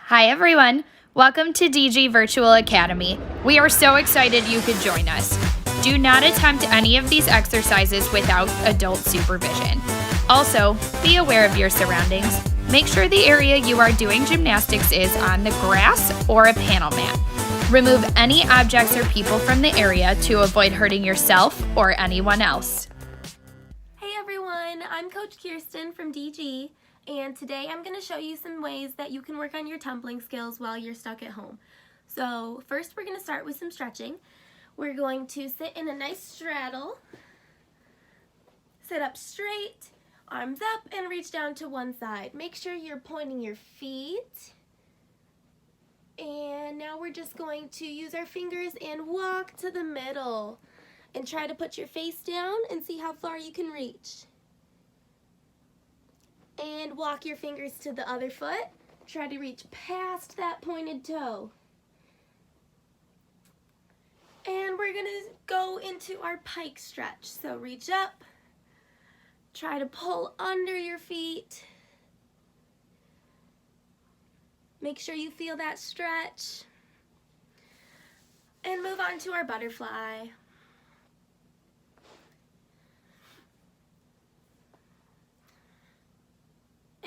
Hi everyone, welcome to DG Virtual Academy. We are so excited you could join us. Do not attempt any of these exercises without adult supervision. Also, be aware of your surroundings. Make sure the area you are doing gymnastics is on the grass or a panel mat. Remove any objects or people from the area to avoid hurting yourself or anyone else. Hey everyone, I'm Coach Kirstyn from DG, and today I'm going to show you some ways that you can work on your tumbling skills while you're stuck at home. So first we're going to start with some stretching. We're going to sit in a nice straddle, sit up straight, arms up, and reach down to one side. Make sure you're pointing your feet. And now we're just going to use our fingers and walk to the middle. And try to put your face down and see how far you can reach. And walk your fingers to the other foot. Try to reach past that pointed toe. And we're going to go into our pike stretch. So reach up. Try to pull under your feet. Make sure you feel that stretch. And move on to our butterfly.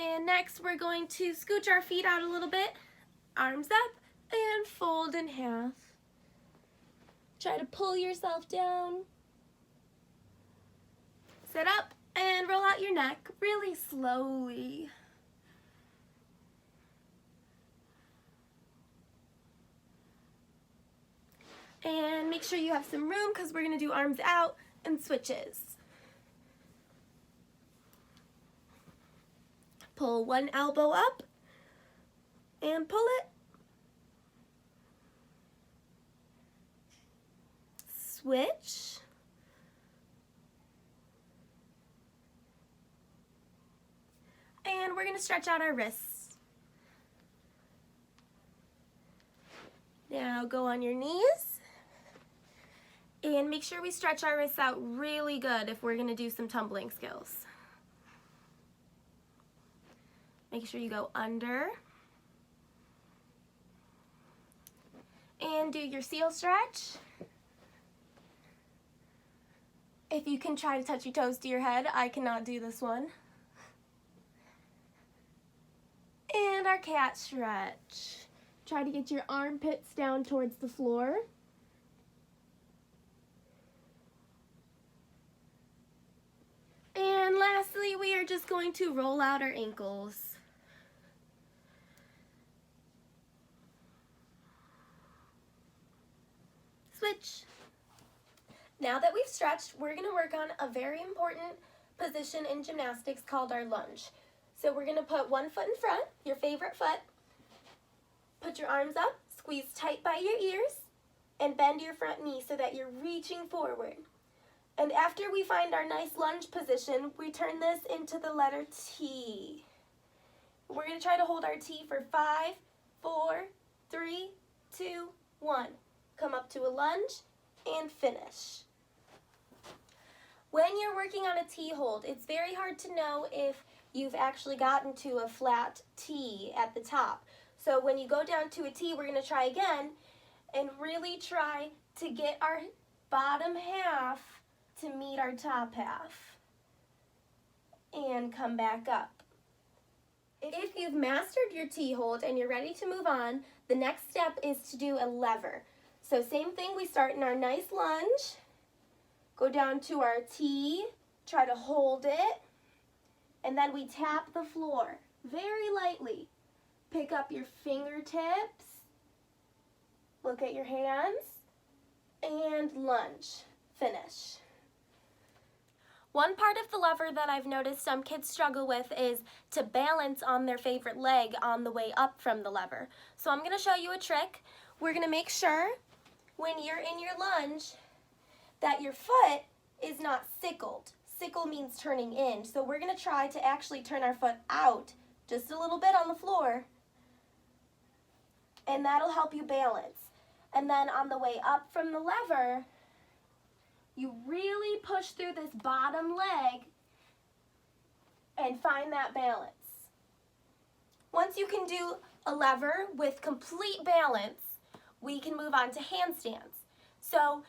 And next we're going to scooch our feet out a little bit, arms up, and fold in half. Try to pull yourself down. Sit up and roll out your neck really slowly. And make sure you have some room because we're going to do arms out and switches. Pull one elbow up and pull it. Switch. And we're going to stretch out our wrists. Now go on your knees. And make sure we stretch our wrists out really good if we're going to do some tumbling skills. Make sure you go under. And do your seal stretch. If you can try to touch your toes to your head, I cannot do this one. And our cat stretch. Try to get your armpits down towards the floor. And lastly, we are just going to roll out our ankles. Switch. Now that we've stretched, we're going to work on a very important position in gymnastics called our lunge. So we're going to put one foot in front, your favorite foot, put your arms up, squeeze tight by your ears, and bend your front knee so that you're reaching forward. And after we find our nice lunge position, we turn this into the letter T. We're going to try to hold our T for 5, 4, 3, 2, 1. Come up to a lunge and finish. When you're working on a T hold, it's very hard to know if you've actually gotten to a flat T at the top. So when you go down to a T, we're going to try again and really try to get our bottom half to meet our top half and come back up. If you've mastered your T hold and you're ready to move on, the next step is to do a lever. So same thing, we start in our nice lunge, go down to our T, try to hold it, and then we tap the floor very lightly. Pick up your fingertips, look at your hands, and lunge. Finish. One part of the lever that I've noticed some kids struggle with is to balance on their favorite leg on the way up from the lever. So I'm going to show you a trick. We're going to make sure when you're in your lunge that your foot is not sickled. Sickle means turning in. So we're going to try to actually turn our foot out just a little bit on the floor, and that'll help you balance. And then on the way up from the lever, you really push through this bottom leg and find that balance. Once you can do a lever with complete balance, we can move on to handstands. So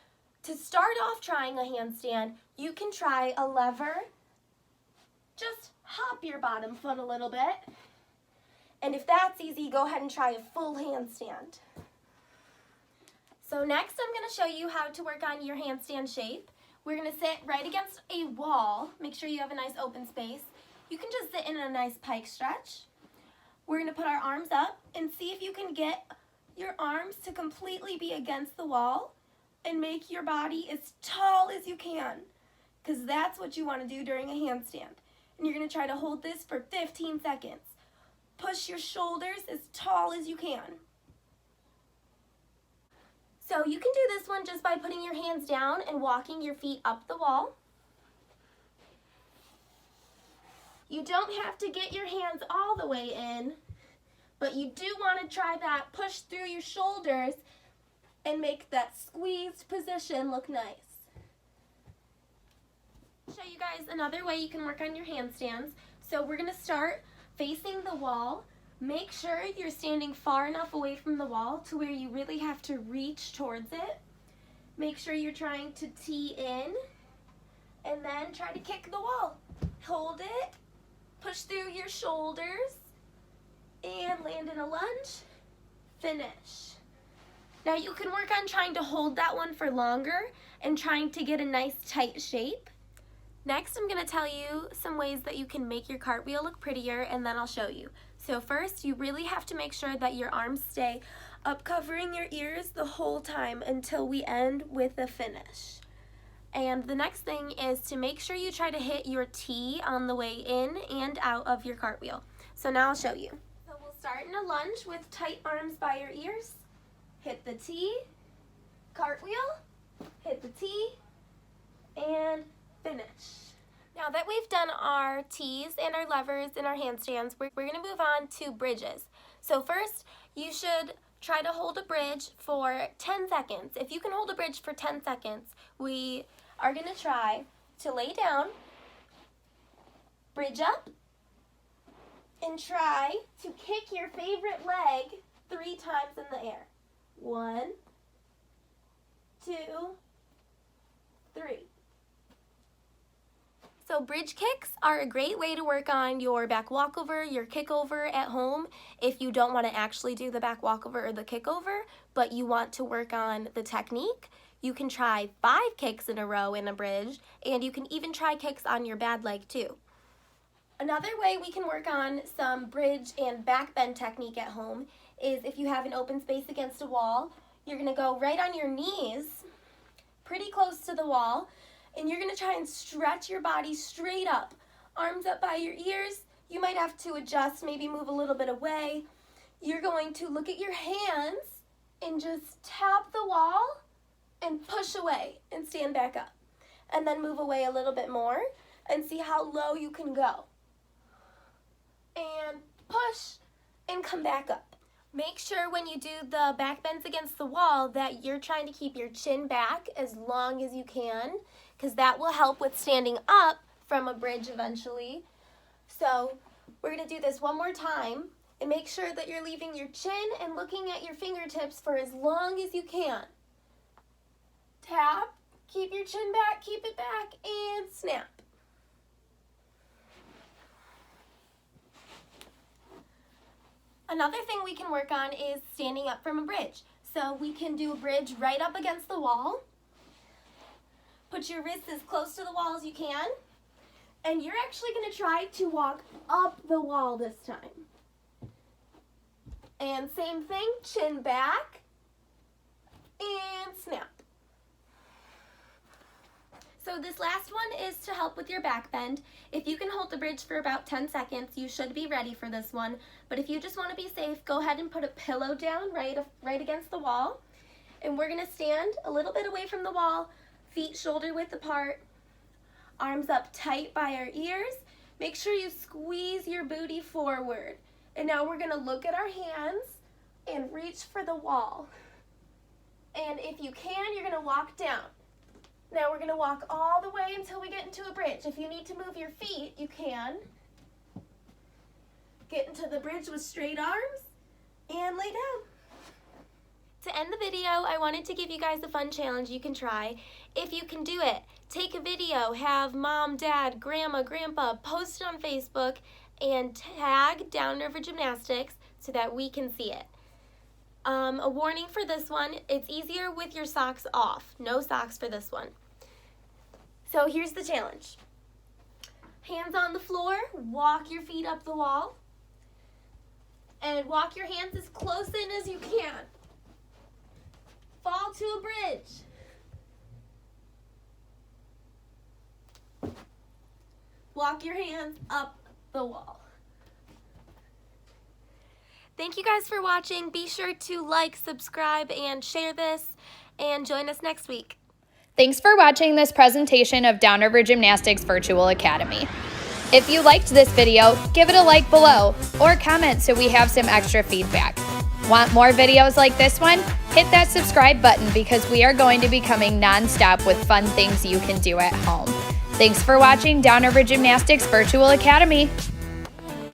to start off trying a handstand, you can try a lever. Just hop your bottom foot a little bit. And if that's easy, go ahead and try a full handstand. So next I'm going to show you how to work on your handstand shape. We're going to sit right against a wall. Make sure you have a nice open space. You can just sit in a nice pike stretch. We're going to put our arms up and see if you can get your arms to completely be against the wall and make your body as tall as you can, because that's what you want to do during a handstand. And you're going to try to hold this for 15 seconds. Push your shoulders as tall as you can. So you can do this one just by putting your hands down and walking your feet up the wall. You don't have to get your hands all the way in, but you do want to try that push through your shoulders and make that squeezed position look nice. I'll show you guys another way you can work on your handstands. So we're going to start facing the wall. Make sure you're standing far enough away from the wall to where you really have to reach towards it. Make sure you're trying to tee in and then try to kick the wall. Hold it, push through your shoulders, and land in a lunge. Finish. Now you can work on trying to hold that one for longer and trying to get a nice tight shape. Next, I'm going to tell you some ways that you can make your cartwheel look prettier, and then I'll show you. So first, you really have to make sure that your arms stay up covering your ears the whole time until we end with a finish. And the next thing is to make sure you try to hit your T on the way in and out of your cartwheel. So now I'll show you. So we'll start in a lunge with tight arms by your ears. Hit the T, cartwheel, hit the T, and finish. Now that we've done our T's and our levers and our handstands, we're going to move on to bridges. So first, you should try to hold a bridge for 10 seconds. If you can hold a bridge for 10 seconds, we are going to try to lay down, bridge up, and try to kick your favorite leg 3 times in the air. 1, 2, 3. So bridge kicks are a great way to work on your back walkover, your kickover at home if you don't want to actually do the back walkover or the kickover, but you want to work on the technique. You can try 5 kicks in a row in a bridge, and you can even try kicks on your bad leg too. Another way we can work on some bridge and back bend technique at home is if you have an open space against a wall, you're going to go right on your knees, pretty close to the wall, and you're going to try and stretch your body straight up. Arms up by your ears. You might have to adjust, maybe move a little bit away. You're going to look at your hands and just tap the wall and push away and stand back up. And then move away a little bit more and see how low you can go. And push and come back up. Make sure when you do the back bends against the wall that you're trying to keep your chin back as long as you can, because that will help with standing up from a bridge eventually. So we're going to do this one more time, and make sure that you're leaving your chin and looking at your fingertips for as long as you can. Tap, keep your chin back, keep it back, and snap. Another thing we can work on is standing up from a bridge. So we can do a bridge right up against the wall. Put your wrists as close to the wall as you can. And you're actually going to try to walk up the wall this time. And same thing, chin back and snap. So this last one is to help with your back bend. If you can hold the bridge for about 10 seconds, you should be ready for this one. But if you just want to be safe, go ahead and put a pillow down right against the wall. And we're going to stand a little bit away from the wall, feet shoulder width apart, arms up tight by our ears. Make sure you squeeze your booty forward. And now we're going to look at our hands and reach for the wall. And if you can, you're going to walk down. Now we're going to walk all the way until we get into a bridge. If you need to move your feet, you can. Get into the bridge with straight arms, end the video, I wanted to give you guys a fun challenge you can try. If you can do it, take a video, have mom, dad, grandma, grandpa post it on Facebook and tag Downriver Gymnastics so that we can see it. A warning for this one, it's easier with your socks off. No socks for this one. So here's the challenge. Hands on the floor, walk your feet up the wall, and walk your hands as close in as you can. Fall to a bridge. Walk your hands up the wall. Thank you guys for watching. Be sure to like, subscribe, and share this, and join us next week. Thanks for watching this presentation of Downriver Gymnastics Virtual Academy. If you liked this video, give it a like below or comment so we have some extra feedback. Want more videos like this one? Hit that subscribe button because we are going to be coming non-stop with fun things you can do at home. Thanks for watching Downriver Gymnastics Virtual Academy.